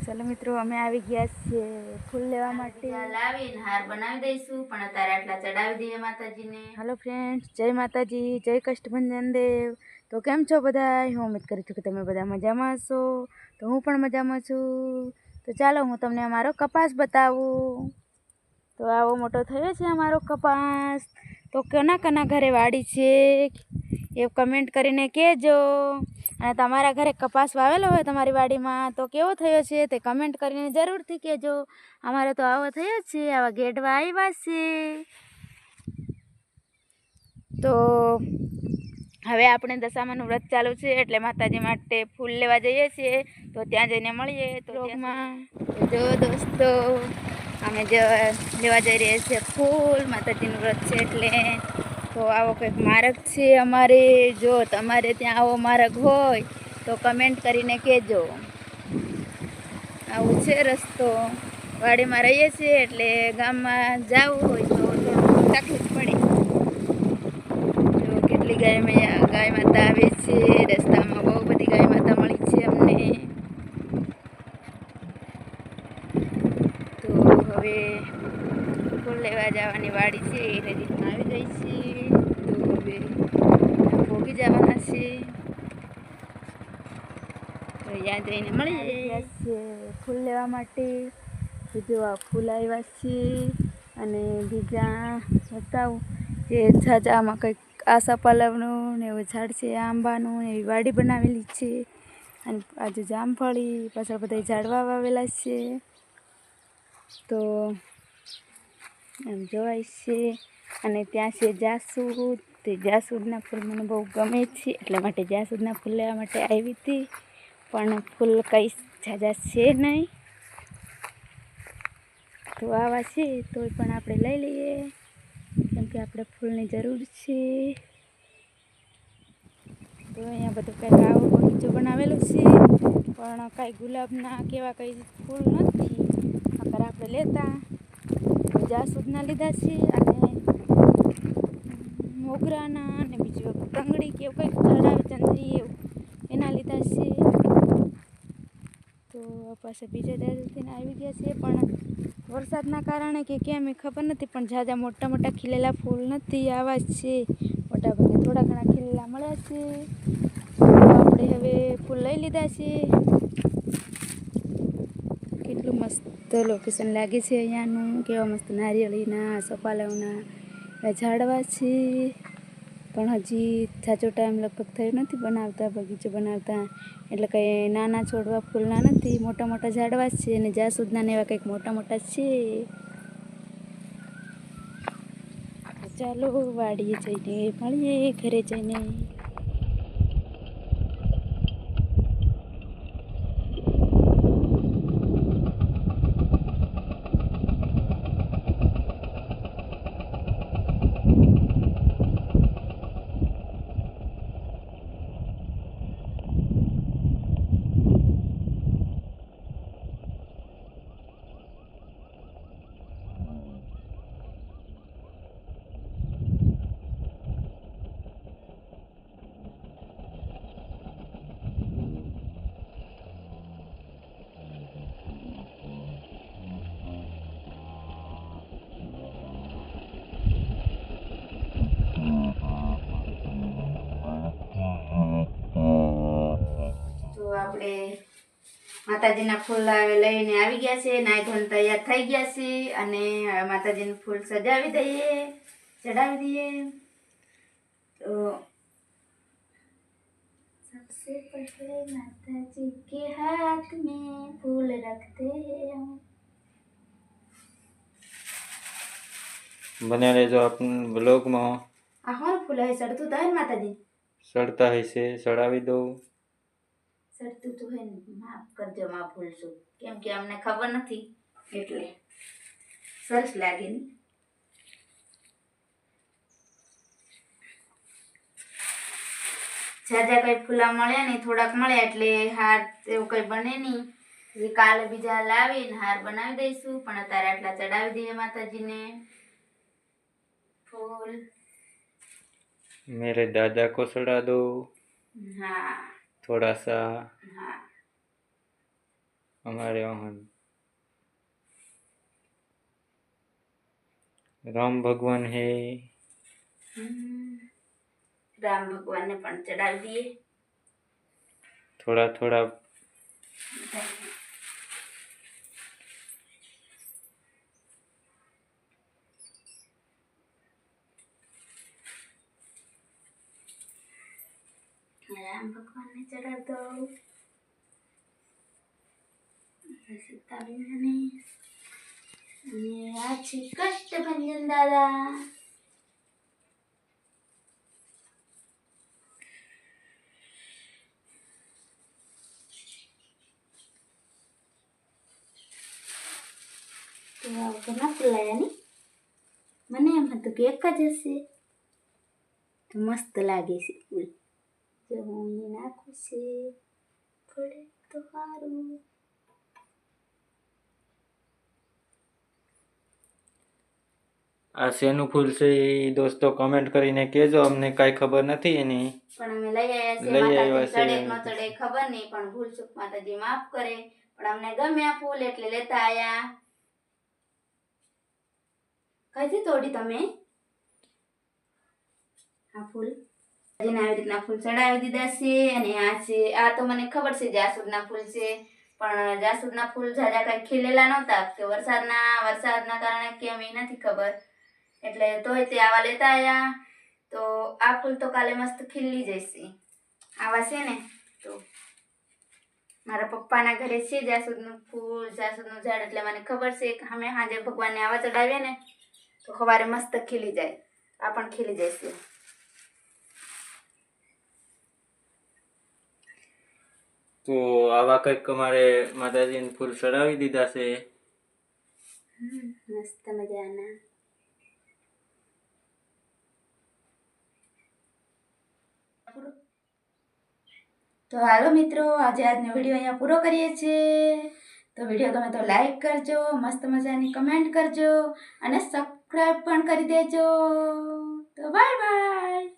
चलो मित्रों अमे આવી ગયા છે ફૂલ લેવા માટે લાવીને હાર બનાવી દઈશું પણ અત્યારે આટલા ચડાવી દઈએ માતાજીને। हेलो फ्रेंड्स जय माताजी जय कष्टभंजन देव। तो केम छो बधाय? હું ઉમ્મીદ કરું છું કે તમે બધા મજામાં હશો। તો હું પણ મજામાં છું। તો ચાલો હું તમને અમારો કપાસ બતાવું। તો આવો મોટો થયો છે અમારો કપાસ। તો કના કના ઘરે વાડી છે એ કમેન્ટ કરીને કહેજો। અને તમારા ઘરે કપાસ વાવેલો હોય તમારી વાડીમાં તો કેવો થયો છે તે કમેન્ટ કરીને જરૂરથી કહેજો। અમારે તો આવો થયો છે, આવા ગેડવા આવ્યા છે। તો હવે આપણે દશામાનું વ્રત ચાલુ છે એટલે માતાજી માટે ફૂલ લેવા જઈએ છીએ। તો ત્યાં જઈને મળીએ। તો જો દોસ્તો અમે લેવા જઈ રહ્યા છીએ ફૂલ, માતાજીનું વ્રત છે એટલે। તો આવો કંઈક માર્ગ છે અમારે। જો તમારે ત્યાં આવો માર્ગ હોય તો કમેન્ટ કરીને કહેજો। આવું છે રસ્તો, વાડીમાં રહીએ છીએ એટલે ગામમાં જવું હોય તો તકલીફ પડે। જો કેટલી ગાય માતા આવે છે, રસ્તામાં બહુ બધી ગાય માતા મળી છે અમને। તો હવે ફૂલ લેવા જવાની વાડી છે એ નજીકમાં આવી ગઈ છે। તો હવે ભોગી જવાના છે તો ત્યાં જઈને મળીએ। ફૂલ લેવા માટે જો આ ફૂલ આવ્યા છે અને બીજા બતાવું જે છાજામાં કંઈક આશા પાલવનું ને એવું ઝાડ છે, આંબાનું ને એવી વાડી બનાવેલી છે। અને આજુ જામફળી પાછળ બધા ઝાડવા વાવેલા છે। તો એમ જોવાય છે અને ત્યાં છે જાસૂદ। તે જાસૂદના ફૂલ મને બહુ ગમે છે એટલા માટે જાસૂદના ફૂલ લેવા માટે આવી હતી, પણ ફૂલ કંઈ ઝાઝા છે નહીં। તો આવા છે તોય પણ આપણે લઈ લઈએ કેમ કે આપણે ફૂલની જરૂર છે। તો અહીંયા બધું કંઈક આવો બગીચો બનાવેલો છે પણ કાંઈ ગુલાબના કેવા કંઈ ફૂલ નથી। અગર આપણે લેતા જાસૂદના લીધા છે અને મોગરાના અને બીજું ટંગડી કે એવું કંઈક ઝાડ આવે ચંદ્રી એવું એના લીધા છે। તો પાછા બીજા દાદાથી આવી ગયા છે પણ વરસાદના કારણે કે કેમ એ ખબર નથી, પણ ઝાઝા મોટા મોટા ખીલેલા ફૂલ નથી, આવા જ છે મોટાભાગે થોડા ઘણા ખીલેલા મળ્યા છે। તો આપણે હવે ફૂલ લઈ લીધા છે। કેટલું મસ્ત લોકેશન લાગે છે અહીંયાનું, કેવા મસ્ત નારિયેળીના સપાલવના ઝાડવા છે। પણ હજી ઝાઝો ટાઈમ લગભગ થયો નથી બનાવતા, બગીચો બનાવતા, એટલે કંઈ નાના છોડવા ફૂલના નથી, મોટા મોટા ઝાડવા છે અને જાસૂદના ને એવા કંઈક મોટા મોટા છે। ચાલો વાડીએ જઈને મળીએ, ઘરે જઈને। આપણે માતાજીના ફૂલ લઈને આવી ગયા છે, નાઈ ધોઈને તૈયાર થઈ ગયા છે અને હવે માતાજીનું ફૂલ સજાવી દઈએ, ચડાવી દઈએ। તો सबसे पहले माताजी के हाथ में फूल रखते हैं हम। बने रहे जो अपन ब्लॉग में आहों फूल है सड़तू तो है माताजी सड़ता है से सड़ावी दो सड़तू तो है, माफ करजो मां भूलशुं केम के अमने खबर नहीं એટલે સરસ લાગે ને। ઝાઝા કઈ ફૂલા મળ્યા નહીં, થોડાક મળ્યા એટલે હાર એવું કઈ બને નહીં, એ કાલે બીજા લાવીને હાર બનાવી દઈશું, પણ અત્યારે આટલા ચડાવી દઈએ માતાજીને फूल। मेरे दादा को सड़ा दो। हाँ थोड़ा सा। हाँ हमारे वहाँ राम भगवान है। રામ ભગવાનને પણ ચડાવી દઈએ. थोड़ा थोड़ा રામ ભગવાનને ચડાવી દઉં. સીતાબેનને અને આ છે કષ્ટભંજન દાદા. તો આ ઘણા ફૂલ લાયા ને. મને એમ હતું કે એક જ હશે. તો મસ્ત લાગે છે ફૂલ. જો હું એ નાખું છે પડે તો સારું. આ શેનું ફૂલ છે એ દોસ્તો કમેન્ટ કરીને કહેજો, અમને કાંઈ ખબર નથી એની. પણ અમે લઈ આવ્યા છે. લઈ માતાજી આવ્યા છે. ચડે ન ચડે ખબર નહીં, પણ ભૂલ ચૂક માતાજી માફ કરે. પણ અમને ગમ્યા ફૂલ એટલે લેતા આયા. કઈથી તોડી તમે આ ફૂલ? જેને આવી રીતના ફૂલ ચડાવી દીધા છે. અને આ છે, આ તો મને ખબર છે જાસૂદના ફૂલ છે, પણ જાસૂદના ફૂલ જાજા કઈ ખીલેલા નહોતા કે વરસાદના કારણે કેમ એ નથી ખબર. એટલે તોય તે આવા લેતા આયા. તો આ ફૂલ તો કાલે મસ્ત ખીલી જશે. આવા છે ને તો મારા પપ્પાના ઘરે છે જાસૂદનું ફૂલ, જાસૂદનું ઝાડ. એટલે મને ખબર છે કે અમે સાંજે ભગવાનને આવા ચડાવીએ ને તો સવારે મસ્ત ખીલી જાય. આ પણ ખીલી જશે. તો આવા કંઈક અમારે માતાજીને ફૂલ ચડાવી દીધા છે. મસ્ત મજાના. તો હાલો મિત્રો, આજનો વિડીયો અહીંયા પૂરો કરીએ છીએ. તો વિડીયો ગમે તો લાઈક કરજો, મસ્ત મજાની કમેન્ટ કરજો અને સબસ્ક્રાઈબ પણ કરી દેજો. તો બાય બાય.